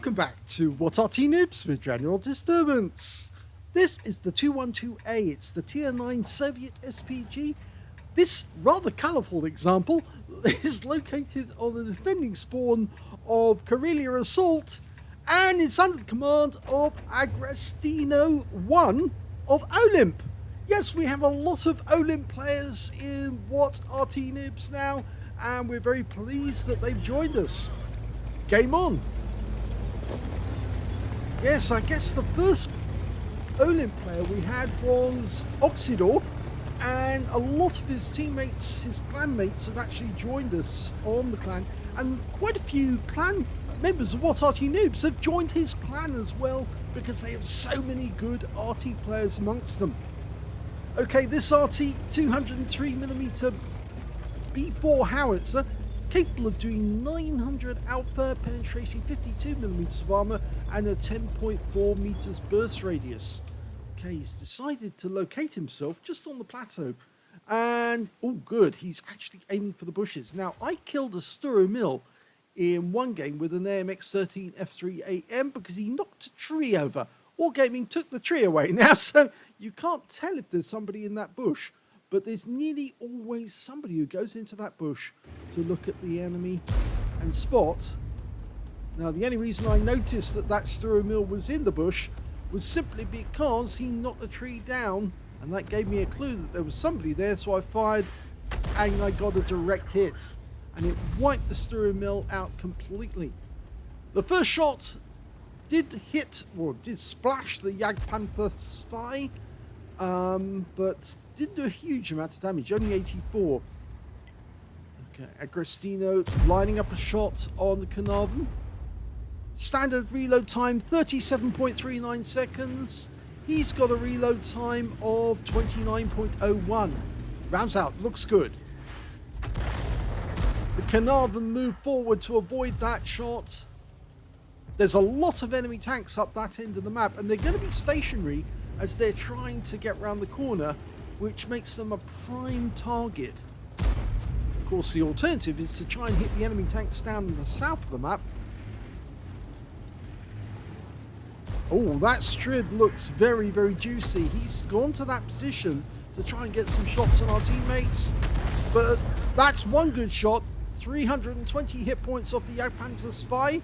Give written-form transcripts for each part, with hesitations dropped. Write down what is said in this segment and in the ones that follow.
Welcome back to What Arty Noobs with General Disturbance. This is the 212A, it's the Tier 9 Soviet SPG. This rather colourful example is located on the defending spawn of Karelia Assault, and it's under the command of agrestino1 of OLIMP. Yes, we have a lot of OLIMP players in What Arty Noobs now, and we're very pleased that they've joined us. Game on. Yes, I guess the first OLIMP player we had was Oxidor, and a lot of his teammates, his clan mates, have actually joined us on the clan, and quite a few clan members of What Arty Noobs have joined his clan as well, because they have so many good Arty players amongst them. Okay, this Arty 203mm B4 howitzer, capable of doing 900 outfire, penetrating 52mm of armor and a 10.4 meters burst radius. Okay, he's decided to locate himself just on the plateau, and oh good, he's actually aiming for the bushes. Now, I killed a Sture Mill in one game with an AMX-13 F3AM because he knocked a tree over. Wargaming took the tree away now, so you can't tell if there's somebody in that bush, but there's nearly always somebody who goes into that bush to look at the enemy and spot. Now, the only reason I noticed that that Sture Mill was in the bush was simply because he knocked the tree down, and that gave me a clue that there was somebody there, so I fired and I got a direct hit, and it wiped the Sture Mill out completely. The first shot did hit, or did splash the Jagdpanther's thigh, but didn't do a huge amount of damage, only 84. Okay, Agrestino lining up a shot on Carnarvon. Standard reload time 37.39 seconds. He's got a reload time of 29.01. Rounds out, looks good. The Carnarvon move forward to avoid that shot. There's a lot of enemy tanks up that end of the map, and they're going to be stationary as they're trying to get round the corner, which makes them a prime target. Of course, the alternative is to try and hit the enemy tanks down in the south of the map. Oh, that Strid looks very, very juicy. He's gone to that position to try and get some shots on our teammates, but that's one good shot. 320 hit points off the Jagdpanther's thigh.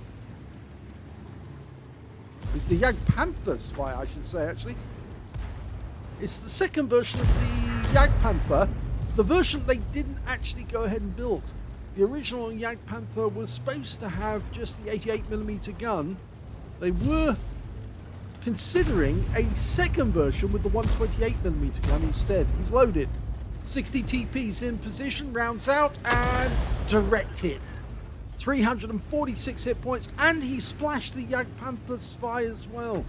It's the Jagdpanther's thigh, I should say, actually. It's the second version of the Jagdpanther, the version they didn't actually go ahead and build. The original Jagdpanther was supposed to have just the 88mm gun. They were considering a second version with the 128mm gun instead. He's loaded. 60 TPs in position, rounds out, and direct hit. 346 hit points, and he splashed the Jagdpanther's thigh as well.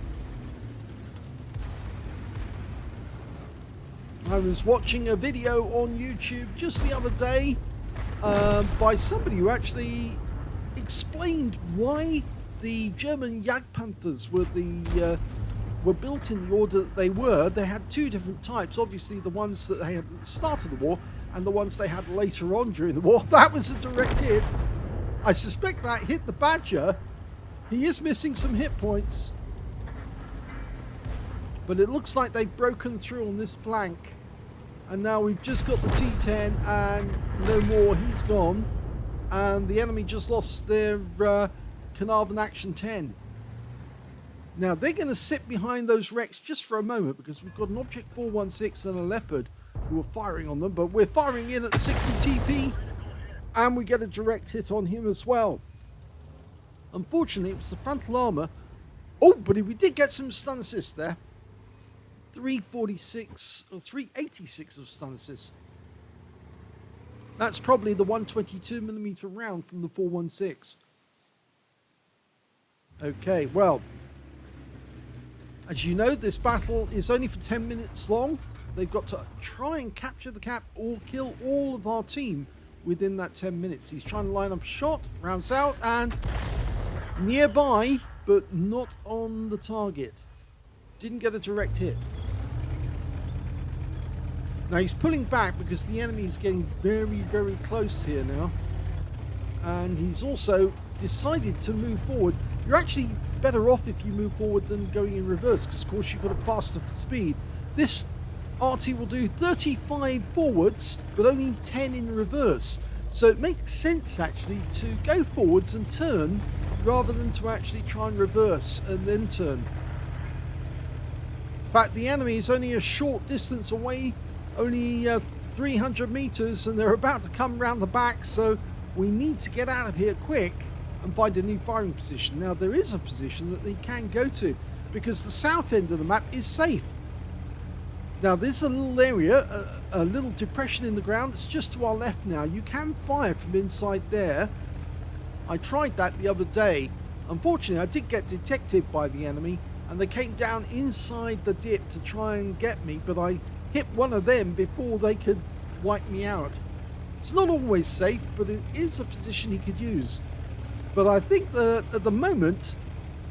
I was watching a video on YouTube just the other day by somebody who actually explained why the German Jagdpanthers were built in the order that they were. They had two different types, obviously the ones that they had at the start of the war and the ones they had later on during the war. That was a direct hit. I suspect that hit the Badger. He is missing some hit points, but it looks like they've broken through on this flank, and now we've just got the T10 and no more. He's gone, and the enemy just lost their Carnarvon Action 10. Now they're going to sit behind those wrecks just for a moment, because we've got an Object 416 and a Leopard who are firing on them, but we're firing in at the 60 TP, and we get a direct hit on him as well. Unfortunately, it was the frontal armor. Oh, but we did get some stun assist there. 346 or 386 of stun assist. That's probably the 122mm round from the 416. Okay, well, as you know, this battle is only for 10 minutes long. They've got to try and capture the cap or kill all of our team within that 10 minutes. He's trying to line up a shot, rounds out, and nearby, but not on the target. Didn't get a direct hit. Now he's pulling back because the enemy is getting very, very close here now. And he's also decided to move forward. you're actually better off if you move forward than going in reverse, because of course you've got a faster speed. This Arty will do 35 forwards, but only 10 in reverse. So it makes sense actually to go forwards and turn, rather than to actually try and reverse and then turn. In fact, the enemy is only a short distance away, only 300 meters, and they're about to come round the back, so we need to get out of here quick and find a new firing position. Now, there is a position that they can go to, because the south end of the map is safe. Now, there's a little area, a little depression in the ground. It's just to our left now. You can fire from inside there. I tried that the other day. Unfortunately, I did get detected by the enemy, and they came down inside the dip to try and get me, but I hit one of them before they could wipe me out. It's not always safe, but it is a position he could use. But I think that at the moment,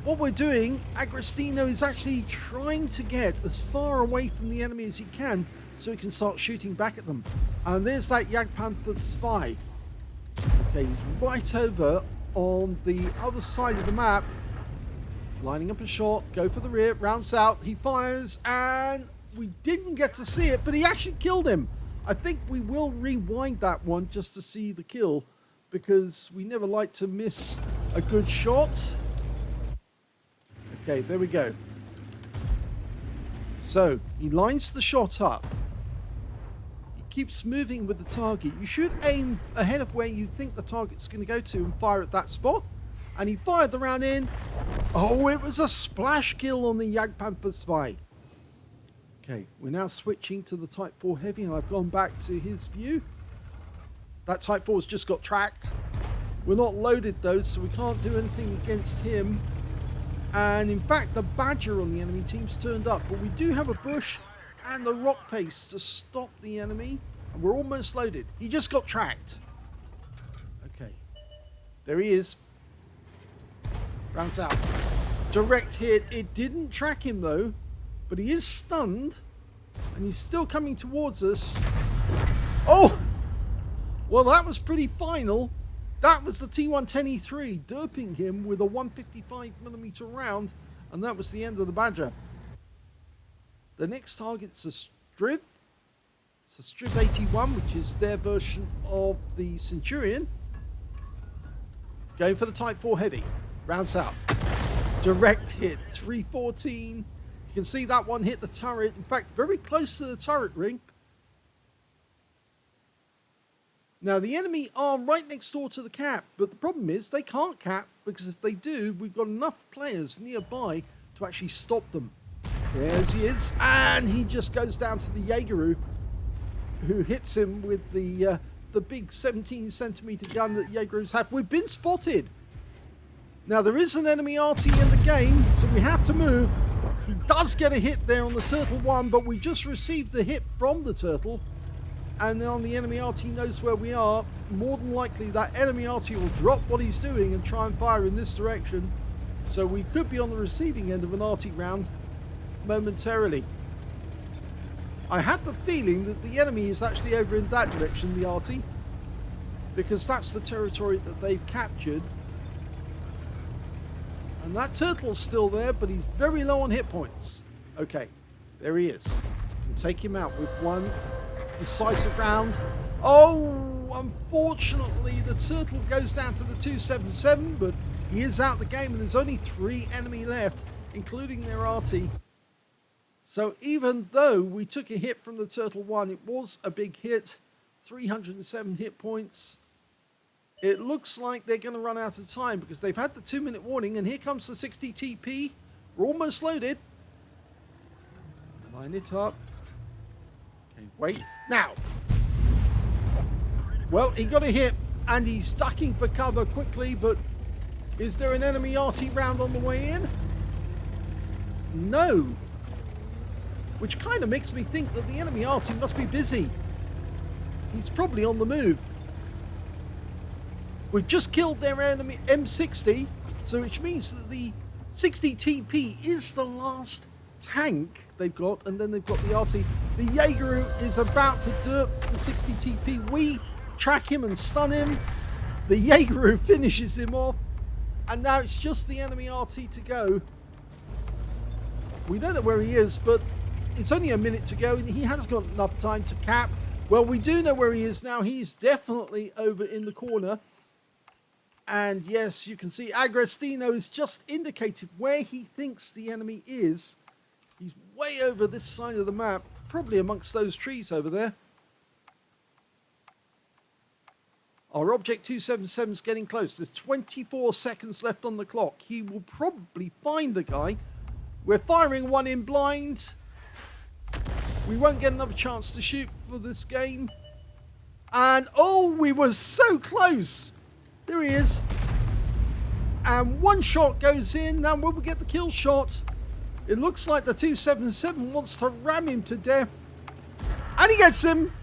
what we're doing, Agrestino is actually trying to get as far away from the enemy as he can, so he can start shooting back at them. And there's that Jagdpanther spy. Okay, he's right over on the other side of the map, lining up a shot, go for the rear, rounds out, he fires, and we didn't get to see it, but he actually killed him. I think we will rewind that one just to see the kill, because we never like to miss a good shot. Okay, there we go. So, he lines the shot up. He keeps moving with the target. You should aim ahead of where you think the target's going to go to and fire at that spot. And he fired the round in. Oh, it was a splash kill on the Jagdpanther spy. Okay, we're now switching to the Type 4 Heavy, and I've gone back to his view. That Type 4's just got tracked. We're not loaded though, so we can't do anything against him. And in fact, the Badger on the enemy team's turned up, but we do have a bush and the rock face to stop the enemy, and we're almost loaded. He just got tracked. Okay, there he is. Rounds out. Direct hit. It didn't track him though, but he is stunned, and he's still coming towards us. Oh! Well, that was pretty final. That was the T110E3 derping him with a 155mm round, and that was the end of the Badger. The next target's a Strib. It's a Strib 81, which is their version of the Centurion. Going for the Type 4 Heavy. Rounds out. Direct hit. 314. You can see that one hit the turret. In fact, very close to the turret ring. Now, the enemy are right next door to the cap, but the problem is they can't cap, because if they do, we've got enough players nearby to actually stop them. There he is, and he just goes down to the Jaeger, who hits him with the big 17cm gun that Jaegers have. We've been spotted. Now, there is an enemy Arty in the game, so we have to move. He does get a hit there on the Turtle 1, but we just received a hit from the Turtle. And then on the enemy Arty knows where we are. More than likely that enemy Arty will drop what he's doing and try and fire in this direction. So we could be on the receiving end of an Arty round momentarily. I had the feeling that the enemy is actually over in that direction, the Arty, because that's the territory that they've captured. And that Turtle's still there, but he's very low on hit points. Okay, there he is. We'll take him out with one decisive round. Oh, unfortunately the Turtle goes down to the 277, but he is out the game, and there's only 3 enemy left, including their Arty. So even though we took a hit from the Turtle 1, it was a big hit. 307 hit points. It looks like they're going to run out of time, because they've had the 2-minute warning, and here comes the 60 TP. We're almost loaded. Line it up. Okay, wait. Now. Well, he got a hit, and he's ducking for cover quickly, but is there an enemy Arty round on the way in? No. Which kind of makes me think that the enemy Arty must be busy. He's probably on the move. We've just killed their enemy M60, so which means that the 60 TP is the last tank they've got, and then they've got the Arty. The Jaeger is about to derp the 60 TP. We track him and stun him. The Jaeger finishes him off. And now it's just the enemy Arty to go. We don't know where he is, but it's only a minute to go, and he has got enough time to cap. Well, we do know where he is now. He's definitely over in the corner. And yes, you can see Agrestino has just indicated where he thinks the enemy is. He's way over this side of the map, probably amongst those trees over there. Our Object 277 is getting close. There's 24 seconds left on the clock. He will probably find the guy. We're firing one in blind. We won't get another chance to shoot for this game. And oh, we were so close. There he is. And one shot goes in. Now will we get the kill shot? It looks like the 277 wants to ram him to death. And he gets him.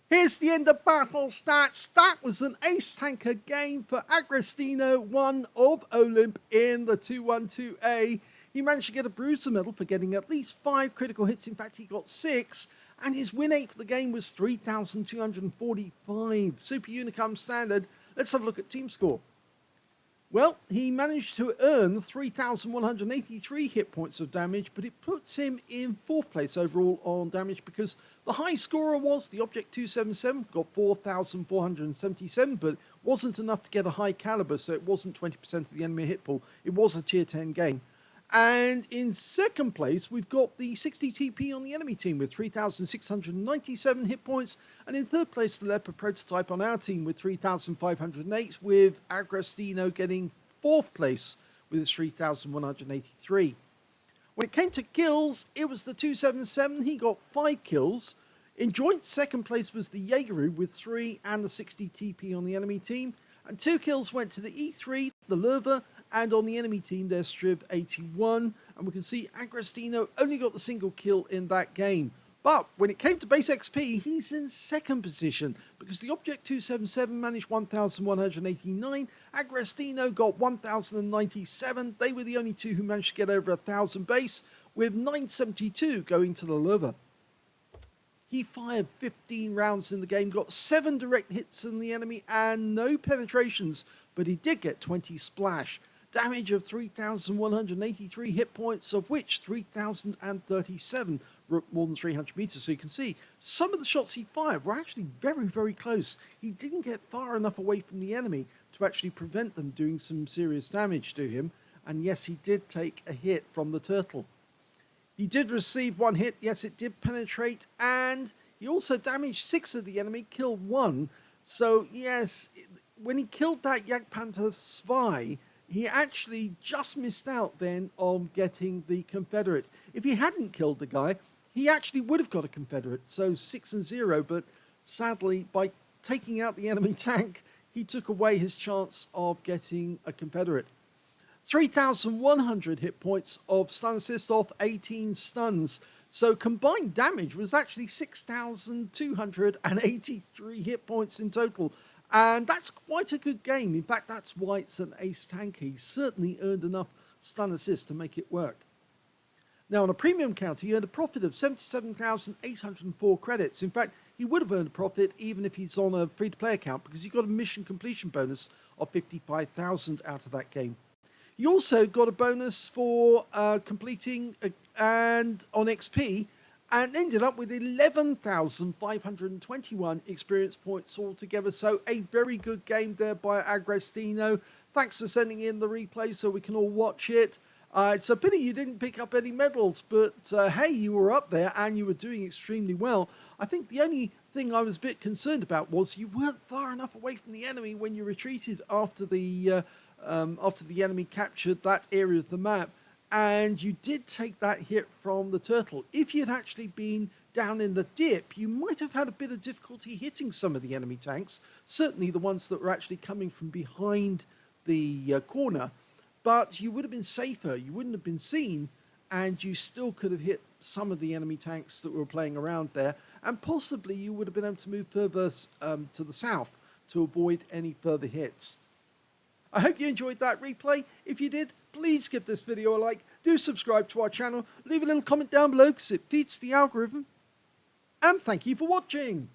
Here's the end of battle stats. That was an ace tanker game for agrestino1 of OLIMP in the 212A. He managed to get a bruiser medal for getting at least 5 critical hits. In fact, he got 6. And his win rate for the game was 3,245. Super Unicum standard. Let's have a look at team score. Well, he managed to earn 3,183 hit points of damage, but it puts him in 4th place overall on damage because the high scorer was the Object 277, got 4,477, but wasn't enough to get a high caliber, so it wasn't 20% of the enemy hit pool. It was a tier 10 game. And in 2nd place, we've got the 60 TP on the enemy team with 3,697 hit points. And in 3rd place, the Leopard prototype on our team with 3,508, with Agrestino getting 4th place with his 3,183. When it came to kills, it was the 277. He got 5 kills. In joint 2nd place was the Jaegeru with 3 and the 60 TP on the enemy team. And 2 kills went to the E3, the Lerva, and on the enemy team, there's Striv 81. And we can see Agrestino only got the single kill in that game. But when it came to base XP, he's in 2nd position because the Object 277 managed 1,189. Agrestino got 1,097. They were the only two who managed to get over 1,000 base, with 972 going to the Lerva. He fired 15 rounds in the game, got 7 direct hits in the enemy and no penetrations, but he did get 20 splash. Damage of 3,183 hit points, of which 3,037 were more than 300 meters. So you can see some of the shots he fired were actually very, very close. He didn't get far enough away from the enemy to actually prevent them doing some serious damage to him. And yes, he did take a hit from the turtle. He did receive 1 hit. Yes, it did penetrate. And he also damaged 6 of the enemy, killed 1. So yes, when he killed that Jagdpanther Zwei, he actually just missed out then on getting the Confederate. If he hadn't killed the guy, he actually would have got a Confederate. So 6-0, but sadly, by taking out the enemy tank, he took away his chance of getting a Confederate. 3,100 hit points of stun assist off 18 stuns. So combined damage was actually 6,283 hit points in total. And that's quite a good game. In fact, that's why it's an ace tank. He certainly earned enough stun assist to make it work. Now, on a premium count, he earned a profit of 77,804 credits. In fact, he would have earned a profit even if he's on a free-to-play account because he got a mission completion bonus of 55,000 out of that game. He also got a bonus for completing and on XP, and ended up with 11,521 experience points altogether. So a very good game there by Agrestino. Thanks for sending in the replay so we can all watch it. It's a pity you didn't pick up any medals, but hey, you were up there and you were doing extremely well. I think the only thing I was a bit concerned about was you weren't far enough away from the enemy when you retreated after the enemy captured that area of the map. And you did take that hit from the turtle. If you'd actually been down in the dip, you might have had a bit of difficulty hitting some of the enemy tanks, certainly the ones that were actually coming from behind the corner, but you would have been safer, you wouldn't have been seen, and you still could have hit some of the enemy tanks that were playing around there, and possibly you would have been able to move further to the south to avoid any further hits. I hope you enjoyed that replay. If you did, please give this video a like, do subscribe to our channel, leave a little comment down below because it feeds the algorithm, and thank you for watching.